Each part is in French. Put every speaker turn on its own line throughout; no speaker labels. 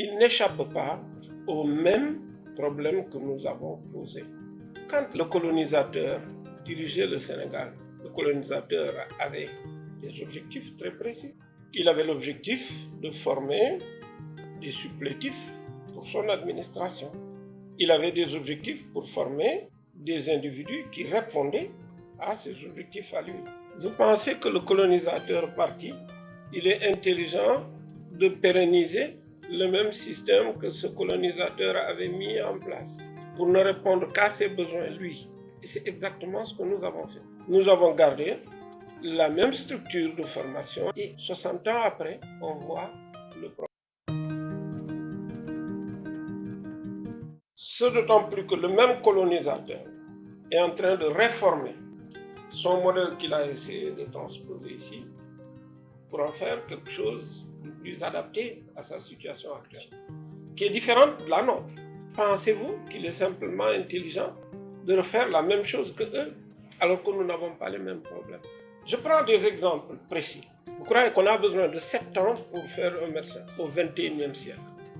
il n'échappe pas aux mêmes problèmes que nous avons posés. Quand le colonisateur dirigeait le Sénégal, le colonisateur avait des objectifs très précis. Il avait l'objectif de former des supplétifs pour son administration. Il avait des objectifs pour former des individus qui répondaient à ces objectifs à lui. Vous pensez que le colonisateur parti, il est intelligent de pérenniser le même système que ce colonisateur avait mis en place pour ne répondre qu'à ses besoins, lui. Et c'est exactement ce que nous avons fait. Nous avons gardé la même structure de formation et 60 ans après, on voit le problème. Ce d'autant plus que le même colonisateur est en train de réformer son modèle qu'il a essayé de transposer ici pour en faire quelque chose de plus adapté à sa situation actuelle, qui est différente de la nôtre. Pensez-vous qu'il est simplement intelligent de refaire la même chose que eux, alors que nous n'avons pas les mêmes problèmes? Je prends des exemples précis. Vous croyez qu'on a besoin de 7 ans pour faire un médecin au XXIe siècle,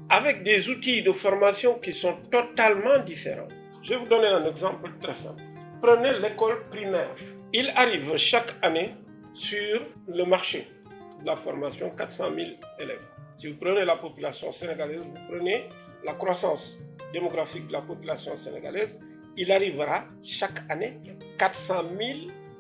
avec des outils de formation qui sont totalement différents? Je vais vous donner un exemple très simple. Prenez l'école primaire. Il arrive chaque année sur le marché de la formation 400 000 élèves. Si vous prenez la population sénégalaise, vous prenez la croissance démographique de la population sénégalaise, il arrivera chaque année 400 000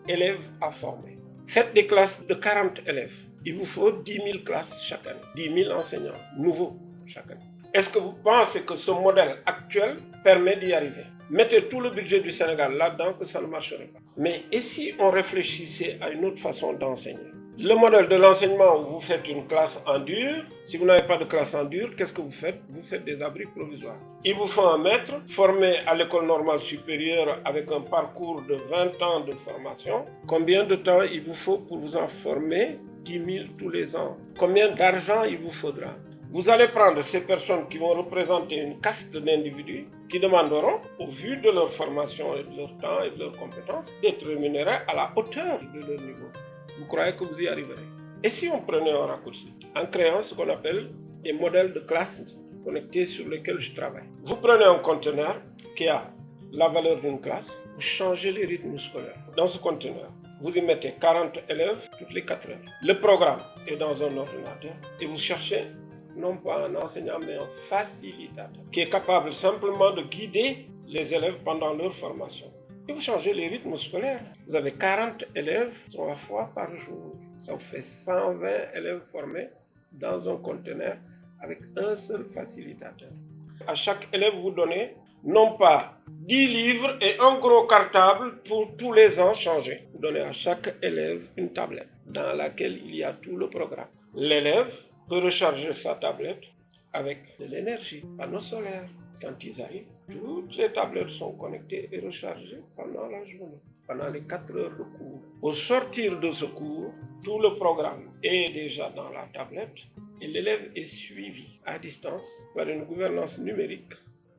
élèves à former. Faites des classes de 40 élèves. Il vous faut 10 000 classes chaque année, 10 000 enseignants nouveaux chaque année. Est-ce que vous pensez que ce modèle actuel permet d'y arriver? Mettez tout le budget du Sénégal là-dedans que ça ne marcherait pas. Mais et si on réfléchissait à une autre façon d'enseigner? Le modèle de l'enseignement où vous faites une classe en dur, si vous n'avez pas de classe en dur, qu'est-ce que vous faites? Vous faites des abris provisoires. Il vous faut un maître formé à l'école normale supérieure avec un parcours de 20 ans de formation. Combien de temps il vous faut pour vous en former 10 000 tous les ans? Combien d'argent il vous faudra? Vous allez prendre ces personnes qui vont représenter une caste d'individus qui demanderont, au vu de leur formation et de leur temps et de leurs compétences, d'être rémunérés à la hauteur de leur niveau. Vous croyez que vous y arriverez? Et si on prenait un raccourci en créant ce qu'on appelle des modèles de classe connectés sur lesquels je travaille? Vous prenez un conteneur qui a la valeur d'une classe, vous changez les rythmes scolaires. Dans ce conteneur, vous y mettez 40 élèves toutes les 4 heures. Le programme est dans un ordinateur et vous cherchez non pas un enseignant mais un facilitateur qui est capable simplement de guider les élèves pendant leur formation. Et vous changez les rythmes scolaires. Vous avez 40 élèves 3 fois par jour. Ça vous fait 120 élèves formés dans un conteneur avec un seul facilitateur. À chaque élève, vous donnez non pas 10 livres et un gros cartable pour tous les ans changer. Vous donnez à chaque élève une tablette dans laquelle il y a tout le programme. L'élève peut recharger sa tablette avec de l'énergie, panneau solaire. Quand ils arrivent, toutes les tablettes sont connectées et rechargées pendant la journée, pendant les 4 heures de cours. Au sortir de ce cours, tout le programme est déjà dans la tablette et l'élève est suivi à distance par une gouvernance numérique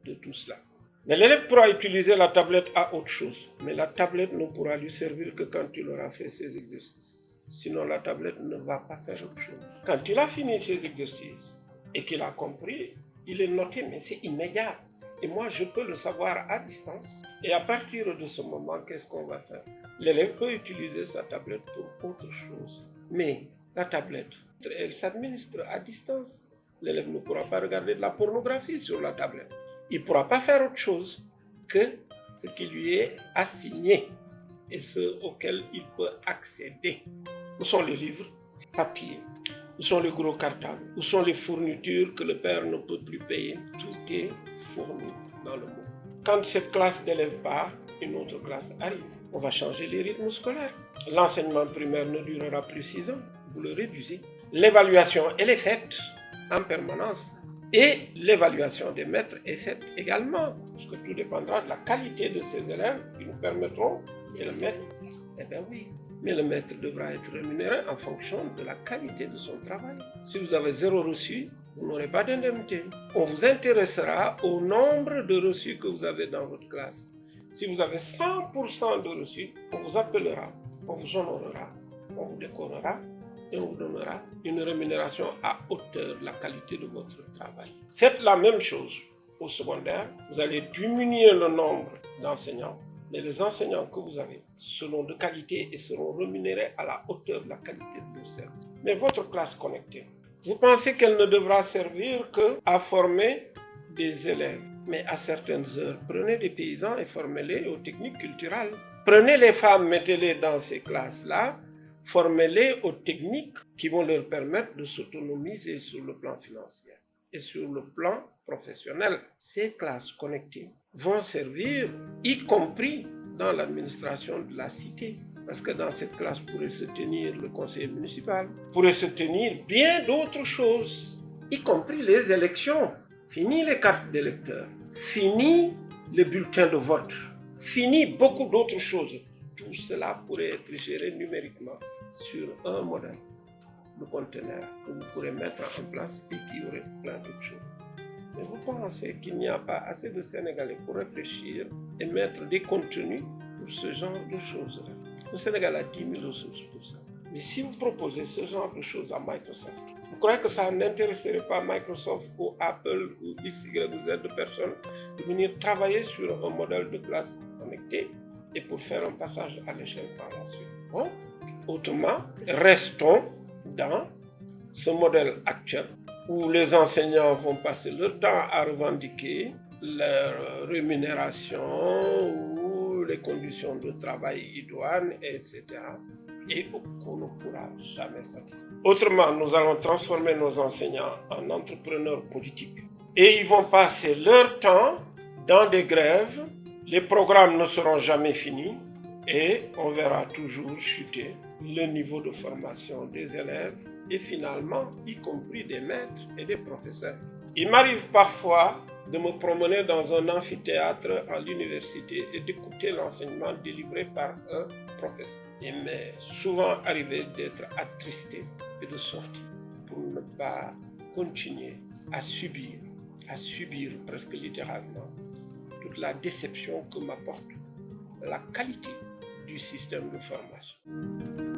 de tout cela. Mais l'élève pourra utiliser la tablette à autre chose, mais la tablette ne pourra lui servir que quand il aura fait ses exercices. Sinon, la tablette ne va pas faire autre chose. Quand il a fini ses exercices et qu'il a compris, il est noté, mais c'est immédiat. Et moi, je peux le savoir à distance. Et à partir de ce moment, qu'est-ce qu'on va faire? L'élève peut utiliser sa tablette pour autre chose. Mais la tablette, elle s'administre à distance. L'élève ne pourra pas regarder de la pornographie sur la tablette. Il ne pourra pas faire autre chose que ce qui lui est assigné et ce auquel il peut accéder. Où sont les livres papier? Où sont les gros cartables? Où sont les fournitures que le père ne peut plus payer? Tout est fourni dans le monde. Quand cette classe d'élèves part, une autre classe arrive. On va changer les rythmes scolaires. L'enseignement primaire ne durera plus 6 ans. Vous le réduisez. L'évaluation, elle est faite en permanence. Et l'évaluation des maîtres est faite également. Parce que tout dépendra de la qualité de ces élèves qui nous permettront de le mettre. Eh bien oui. Mais le maître devra être rémunéré en fonction de la qualité de son travail. Si vous avez 0 reçu, vous n'aurez pas d'indemnité. On vous intéressera au nombre de reçus que vous avez dans votre classe. Si vous avez 100% de reçus, on vous appellera, on vous honorera, on vous décorera et on vous donnera une rémunération à hauteur de la qualité de votre travail. Faites la même chose au secondaire. Vous allez diminuer le nombre d'enseignants, mais les enseignants que vous avez seront de qualité et seront rémunérés à la hauteur de la qualité de vos services. Mais votre classe connectée, vous pensez qu'elle ne devra servir qu'à former des élèves, mais à certaines heures, prenez des paysans et formez-les aux techniques culturelles. Prenez les femmes, mettez-les dans ces classes-là, formez-les aux techniques qui vont leur permettre de s'autonomiser sur le plan financier et sur le plan professionnel. Ces classes connectées vont servir, y compris dans l'administration de la cité. Parce que dans cette classe pourrait se tenir le conseil municipal, pourrait se tenir bien d'autres choses, y compris les élections. Fini les cartes d'électeurs, fini les bulletins de vote, fini beaucoup d'autres choses. Tout cela pourrait être géré numériquement sur un modèle de conteneur que vous pourrez mettre en place et qui aurait plein d'autres choses. Mais vous pensez qu'il n'y a pas assez de Sénégalais pour réfléchir et mettre des contenus pour ce genre de choses-là? Le Sénégal a 10 000 ressources pour ça. Mais si vous proposez ce genre de choses à Microsoft, vous croyez que ça n'intéresserait pas Microsoft ou Apple ou X, Y ou Z de personnes de venir travailler sur un modèle de classe connectée et pour faire un passage à l'échelle par la suite? Bon. Autrement, restons dans ce modèle actuel où les enseignants vont passer leur temps à revendiquer leur rémunération ou les conditions de travail idoines, etc. et qu'on ne pourra jamais satisfaire. Autrement, nous allons transformer nos enseignants en entrepreneurs politiques et ils vont passer leur temps dans des grèves, les programmes ne seront jamais finis et on verra toujours chuter le niveau de formation des élèves et finalement, y compris des maîtres et des professeurs. Il m'arrive parfois de me promener dans un amphithéâtre à l'université et d'écouter l'enseignement délivré par un professeur. Il m'est souvent arrivé d'être attristé et de sortir pour ne pas continuer à subir presque littéralement toute la déception que m'apporte la qualité du système de formation.